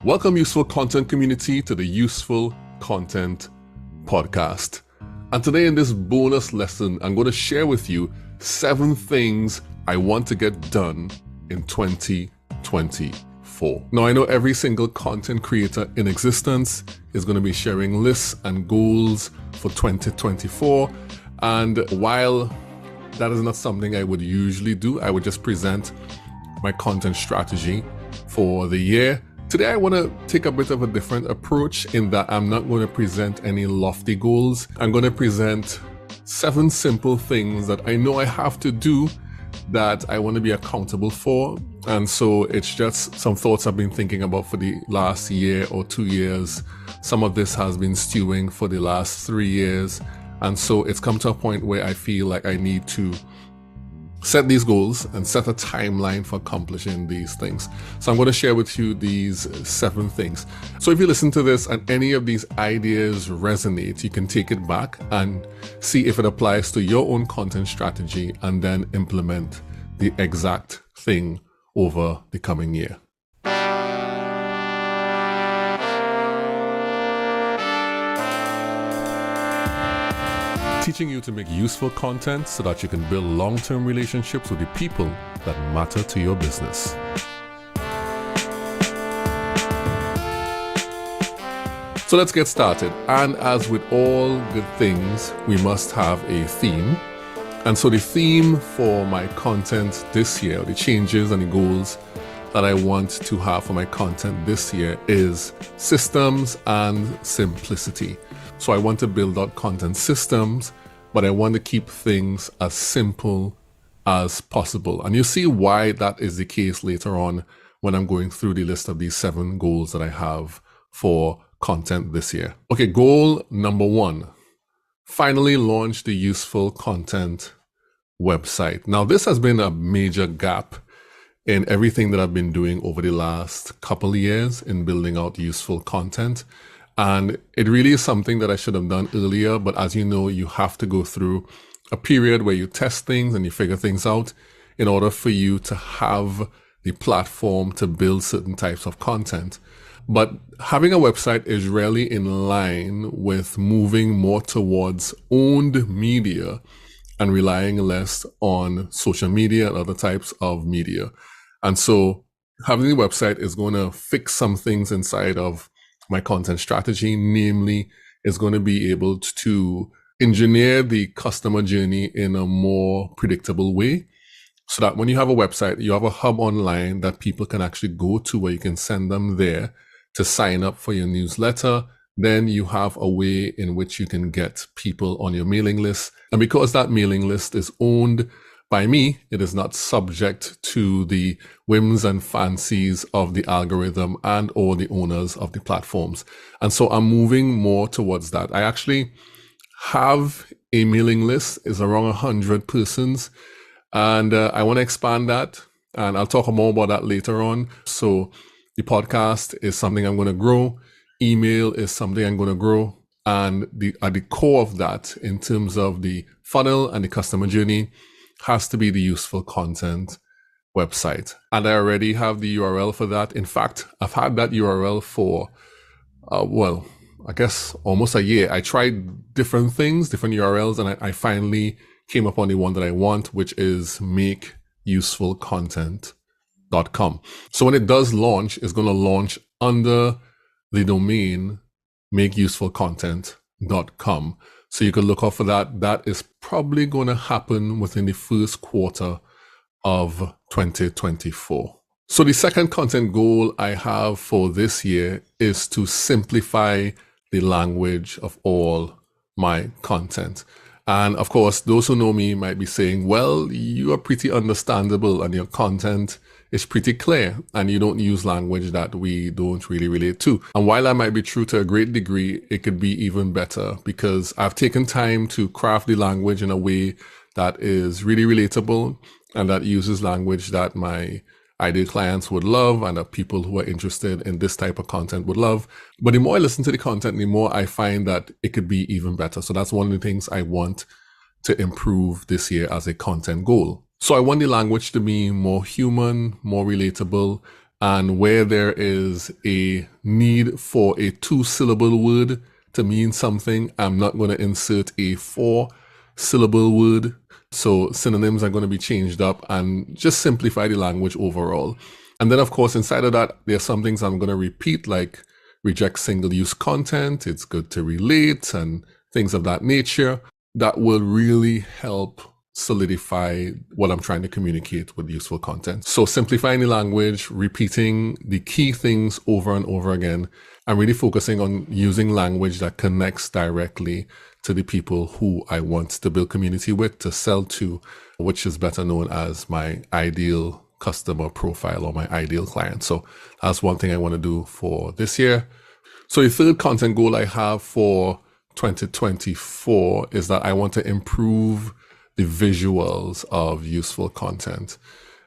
Welcome, Useful Content community, to the Useful Content Podcast. And today in this bonus lesson, I'm going to share with you 7 things I want to get done in 2024. Now, I know every single content creator in existence is going to be sharing lists and goals for 2024. And while that is not something I would usually do, I would just present my content strategy for the year. Today, I want to take a bit of a different approach in that I'm not going to present any lofty goals. I'm going to present 7 simple things that I know I have to do that I want to be accountable for. And so it's just some thoughts I've been thinking about for the last year or 2 years. Some of this has been stewing for the last 3 years. And so it's come to a point where I feel like I need to set these goals and set a timeline for accomplishing these things. So I'm going to share with you these 7 things. So if you listen to this and any of these ideas resonate, you can take it back and see if it applies to your own content strategy and then implement the exact thing over the coming year. Teaching you to make useful content so that you can build long-term relationships with the people that matter to your business. So let's get started. And as with all good things, we must have a theme. And so the theme for my content this year, the changes and the goals that I want to have for my content this year, is systems and simplicity. So I want to build out content systems, but I want to keep things as simple as possible. And you'll see why that is the case later on when I'm going through the list of these 7 goals that I have for content this year. Okay, goal number 1, finally launch the Useful Content website. Now, this has been a major gap in everything that I've been doing over the last couple of years in building out useful content. And it really is something that I should have done earlier. But as you know, you have to go through a period where you test things and you figure things out in order for you to have the platform to build certain types of content. But having a website is really in line with moving more towards owned media and relying less on social media and other types of media. And so having a website is going to fix some things inside of my content strategy, namely is going to be able to engineer the customer journey in a more predictable way so that when you have a website, you have a hub online that people can actually go to where you can send them there to sign up for your newsletter. Then you have a way in which you can get people on your mailing list. And because that mailing list is owned by me, it is not subject to the whims and fancies of the algorithm and or the owners of the platforms. And so I'm moving more towards that. I actually have a mailing list, is around 100 persons, and I want to expand that. And I'll talk more about that later on. So the podcast is something I'm going to grow. Email is something I'm going to grow. And at the core of that, in terms of the funnel and the customer journey, has to be the Useful Content website. And I already have the URL for that. In fact, I've had that URL for, I guess almost a year. I tried different things, different URLs, and I finally came upon the one that I want, which is makeusefulcontent.com. So when it does launch, it's going to launch under the domain makeusefulcontent.com. So you can look out for that. That is probably going to happen within the first quarter of 2024. So the second content goal I have for this year is to simplify the language of all my content. And of course, those who know me might be saying, well, you are pretty understandable and your content is pretty clear and you don't use language that we don't really relate to. And while that might be true to a great degree, it could be even better because I've taken time to craft the language in a way that is really relatable and that uses language that my ideal clients would love and that people who are interested in this type of content would love. But the more I listen to the content, the more I find that it could be even better. So that's one of the things I want to improve this year as a content goal. So I want the language to be more human, more relatable, And where there is a need for a 2-syllable word to mean something, I'm not going to insert a 4-syllable word. So synonyms are going to be changed up and just simplify the language overall. And then, of course, inside of that, there are some things I'm going to repeat, like reject single-use content. It's good to relate and things of that nature. That will really help solidify what I'm trying to communicate with useful content. So simplifying the language, repeating the key things over and over again, and really focusing on using language that connects directly to the people who I want to build community with, to sell to, which is better known as my ideal customer profile or my ideal client. So that's one thing I want to do for this year. So the third content goal I have for 2024 is that I want to improve the visuals of useful content.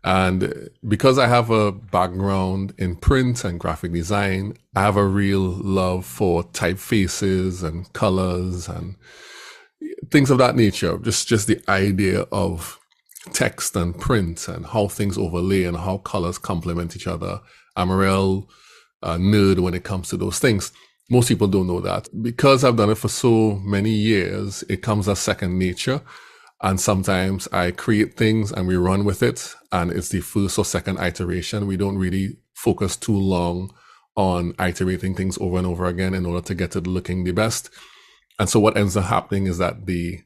And because I have a background in print and graphic design, I have a real love for typefaces and colors and things of that nature. Just the idea of text and print and how things overlay and how colors complement each other. I'm a real nerd when it comes to those things. Most people don't know that. Because I've done it for so many years, it comes as second nature. And sometimes I create things and we run with it, and it's the first or second iteration. We don't really focus too long on iterating things over and over again in order to get it looking the best. And so what ends up happening is that the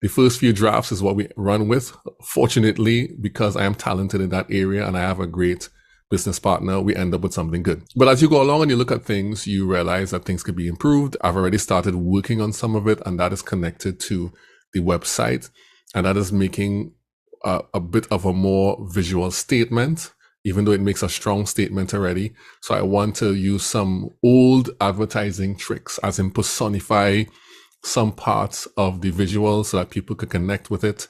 first few drafts is what we run with. Fortunately, because I am talented in that area and I have a great business partner, we end up with something good. But as you go along and you look at things, you realize that things could be improved. I've already started working on some of it, and that is connected to the website. And that is making a bit of a more visual statement, even though it makes a strong statement already. So I want to use some old advertising tricks, as in personify some parts of the visual so that people could connect with it.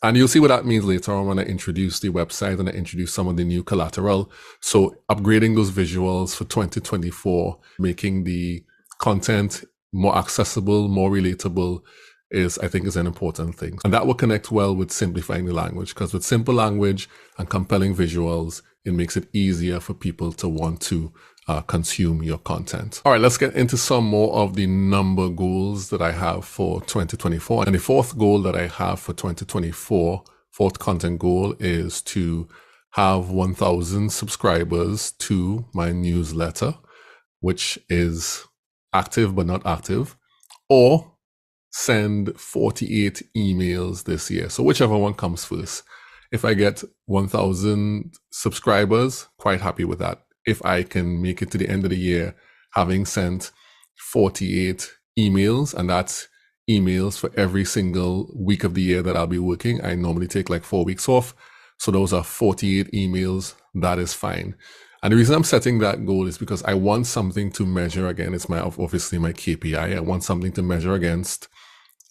And you'll see what that means later on when I introduce the website and I introduce some of the new collateral. So upgrading those visuals for 2024, making the content more accessible, more relatable, I think is an important thing. And that will connect well with simplifying the language, because with simple language and compelling visuals, it makes it easier for people to want to consume your content. All right, let's get into some more of the number goals that I have for 2024. And the fourth goal that I have for 2024, fourth content goal, is to have 1,000 subscribers to my newsletter, which is active but not active, or send 48 emails this year. So whichever one comes first. If I get 1,000 subscribers, quite happy with that. If I can make it to the end of the year having sent 48 emails, and that's emails for every single week of the year that I'll be working. I normally take like 4 weeks off. So those are 48 emails. That is fine. And the reason I'm setting that goal is because I want something to measure again. It's obviously my KPI. I want something to measure against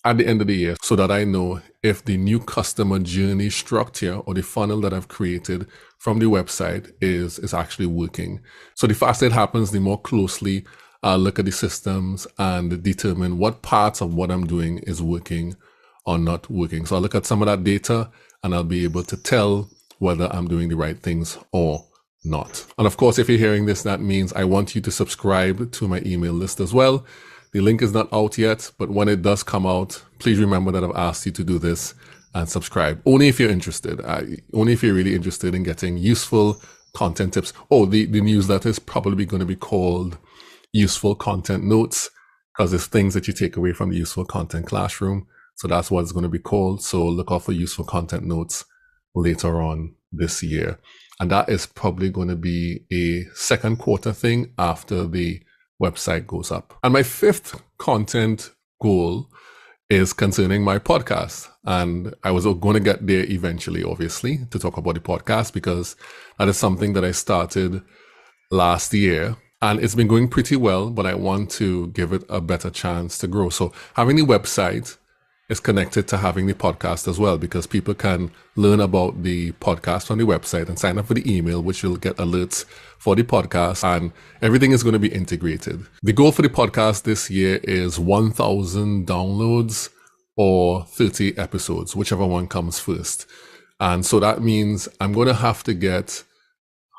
at the end of the year, so that I know if the new customer journey structure or the funnel that I've created from the website is actually working. So the faster it happens, the more closely I'll look at the systems and determine what parts of what I'm doing is working or not working. So I'll look at some of that data and I'll be able to tell whether I'm doing the right things or not. And of course, if you're hearing this, that means I want you to subscribe to my email list as well. The link is not out yet, but when it does come out, please remember that I've asked you to do this and subscribe. Only if you're interested. Only if you're really interested in getting useful content tips. Oh, the newsletter is probably going to be called Useful Content Notes, because it's things that you take away from the Useful Content Classroom. So that's what it's going to be called. So look out for Useful Content Notes later on this year. And that is probably going to be a second quarter thing after the website goes up. And my fifth content goal is concerning my podcast. And I was going to get there eventually, obviously, to talk about the podcast, because that is something that I started last year. And it's been going pretty well, but I want to give it a better chance to grow. So having the website is connected to having the podcast as well, because people can learn about the podcast on the website and sign up for the email, which will get alerts for the podcast, and everything is going to be integrated. The goal for the podcast this year is 1,000 downloads or 30 episodes, whichever one comes first. And so that means I'm going to have to get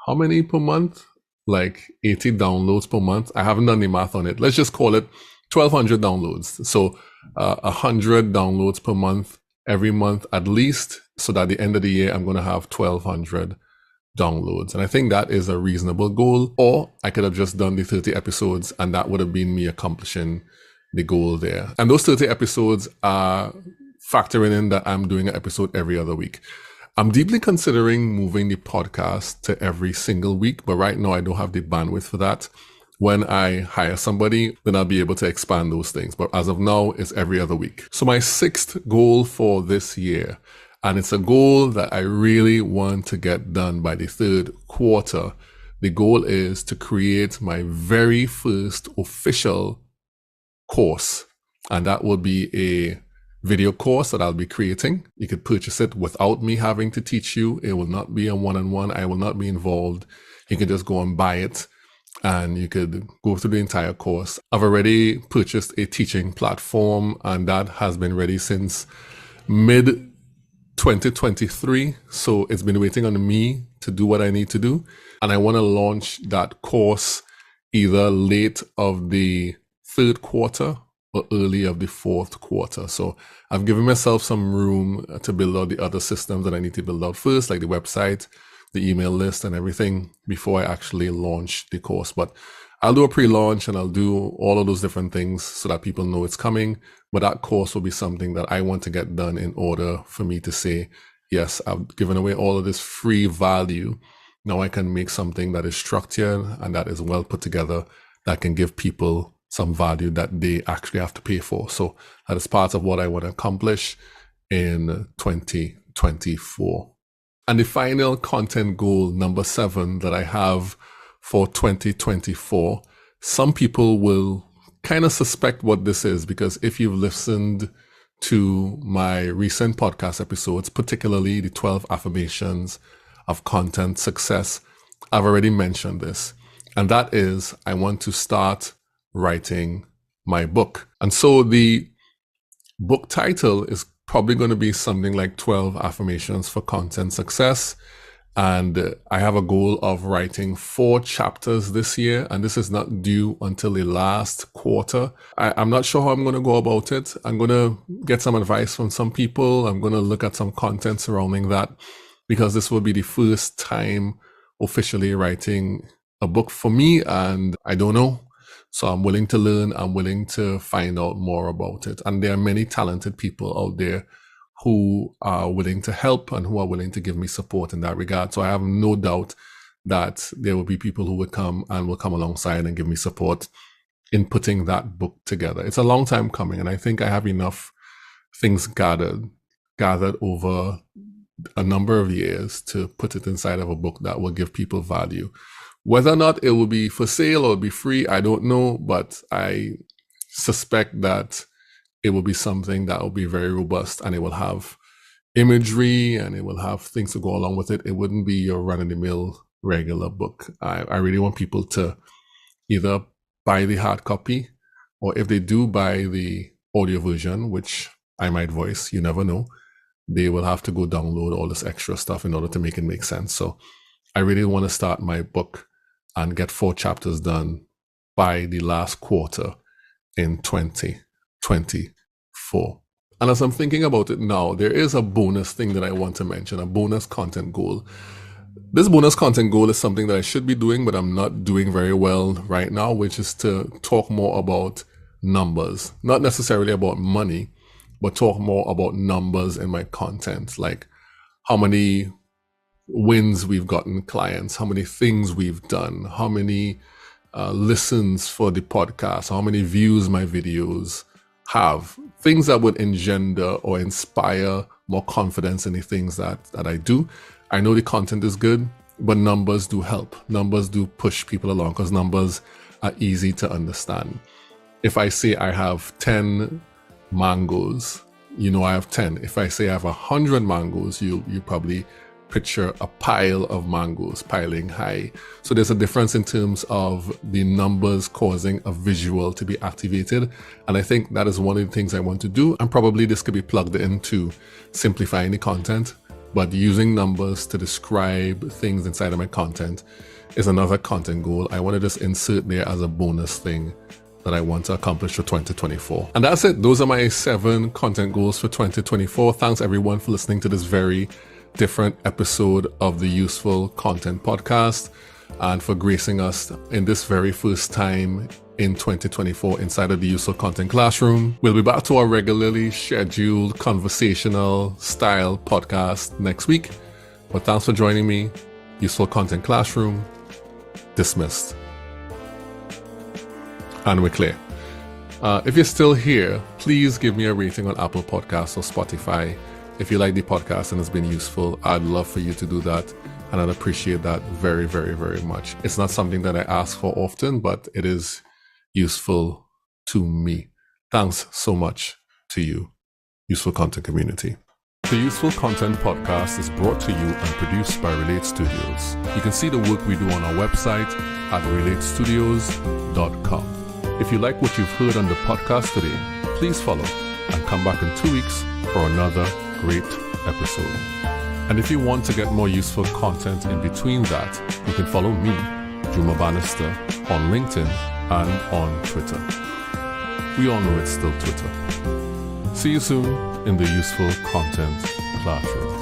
how many per month? Like 80 downloads per month. I haven't done the math on it. Let's just call it 1,200 downloads. So 100 downloads per month, every month at least, so that at the end of the year, I'm going to have 1,200 downloads. And I think that is a reasonable goal. Or I could have just done the 30 episodes and that would have been me accomplishing the goal there. And those 30 episodes are factoring in that I'm doing an episode every other week. I'm deeply considering moving the podcast to every single week, but right now I don't have the bandwidth for that. When I hire somebody, then I'll be able to expand those things. But as of now, it's every other week. So my 6th goal for this year, and it's a goal that I really want to get done by the 3rd quarter. The goal is to create my very first official course, and that will be a video course that I'll be creating. You could purchase it without me having to teach you. It will not be a one-on-one. I will not be involved. You can just go and buy it and you could go through the entire course. I've already purchased a teaching platform and that has been ready since mid 2023. So it's been waiting on me to do what I need to do. And I want to launch that course either late of the 3rd quarter or early of the 4th quarter. So I've given myself some room to build out the other systems that I need to build out first, like the website, the email list and everything before I actually launch the course. But I'll do a pre-launch and I'll do all of those different things so that people know it's coming. But that course will be something that I want to get done in order for me to say, yes, I've given away all of this free value. Now I can make something that is structured and that is well put together that can give people some value that they actually have to pay for. So that is part of what I want to accomplish in 2024. And the final content goal, number 7, that I have for 2024, some people will kind of suspect what this is, because if you've listened to my recent podcast episodes, particularly the 12 affirmations of content success, I've already mentioned this. And that is, I want to start writing my book. And so the book title is probably going to be something like 12 affirmations for content success. And I have a goal of writing 4 chapters this year, and this is not due until the last quarter. I'm not sure how I'm going to go about it. I'm going to get some advice from some people. I'm going to look at some content surrounding that, because this will be the first time officially writing a book for me, and I don't know. So I'm willing to learn. I'm willing to find out more about it. And there are many talented people out there who are willing to help and who are willing to give me support in that regard. So I have no doubt that there will be people who would come alongside and give me support in putting that book together. It's a long time coming, and I think I have enough things gathered over a number of years to put it inside of a book that will give people value. Whether or not it will be for sale or be free, I don't know, but I suspect that it will be something that will be very robust, and it will have imagery and it will have things to go along with it. It wouldn't be your run-of-the-mill regular book. I really want people to either buy the hard copy, or if they do buy the audio version, which I might voice, you never know, they will have to go download all this extra stuff in order to make it make sense. So I really want to start my book and get 4 chapters done by the last quarter in 2024. And as I'm thinking about it now, there is a bonus thing that I want to mention, a bonus content goal. This bonus content goal is something that I should be doing, but I'm not doing very well right now, which is to talk more about numbers, not necessarily about money, but talk more about numbers in my content, like how many wins we've gotten clients, how many things we've done, how many listens for the podcast, how many views my videos have, things that would engender or inspire more confidence in the things that I do. I know the content is good, but numbers do help. Numbers do push people along, because numbers are easy to understand. If I say I have 10 mangoes, you know I have 10. If I say I have 100 mangoes, you probably picture a pile of mangoes piling high. So there's a difference in terms of the numbers causing a visual to be activated. And I think that is one of the things I want to do. And probably this could be plugged into simplifying the content. but using numbers to describe things inside of my content is another content goal. I want to just insert there as a bonus thing that I want to accomplish for 2024. And that's it. Those are my 7 content goals for 2024. Thanks everyone for listening to this very different episode of the Useful Content Podcast and for gracing us in this very first time in 2024 inside of the Useful Content Classroom. We'll be back to our regularly scheduled conversational style podcast next week. But thanks for joining me. Useful Content Classroom dismissed. And we're clear. If you're still here, please give me a rating on Apple Podcasts or Spotify. If you like the podcast and it's been useful, I'd love for you to do that. And I'd appreciate that very, very, very much. It's not something that I ask for often, but it is useful to me. Thanks so much to you, Useful Content community. The Useful Content Podcast is brought to you and produced by Relate Studios. You can see the work we do on our website at relatestudios.com. If you like what you've heard on the podcast today, please follow and come back in 2 weeks for another great episode. And if you want to get more useful content in between that, you can follow me, Juma Bannister, on LinkedIn and on Twitter. We all know it's still Twitter. See you soon in the Useful Content Classroom.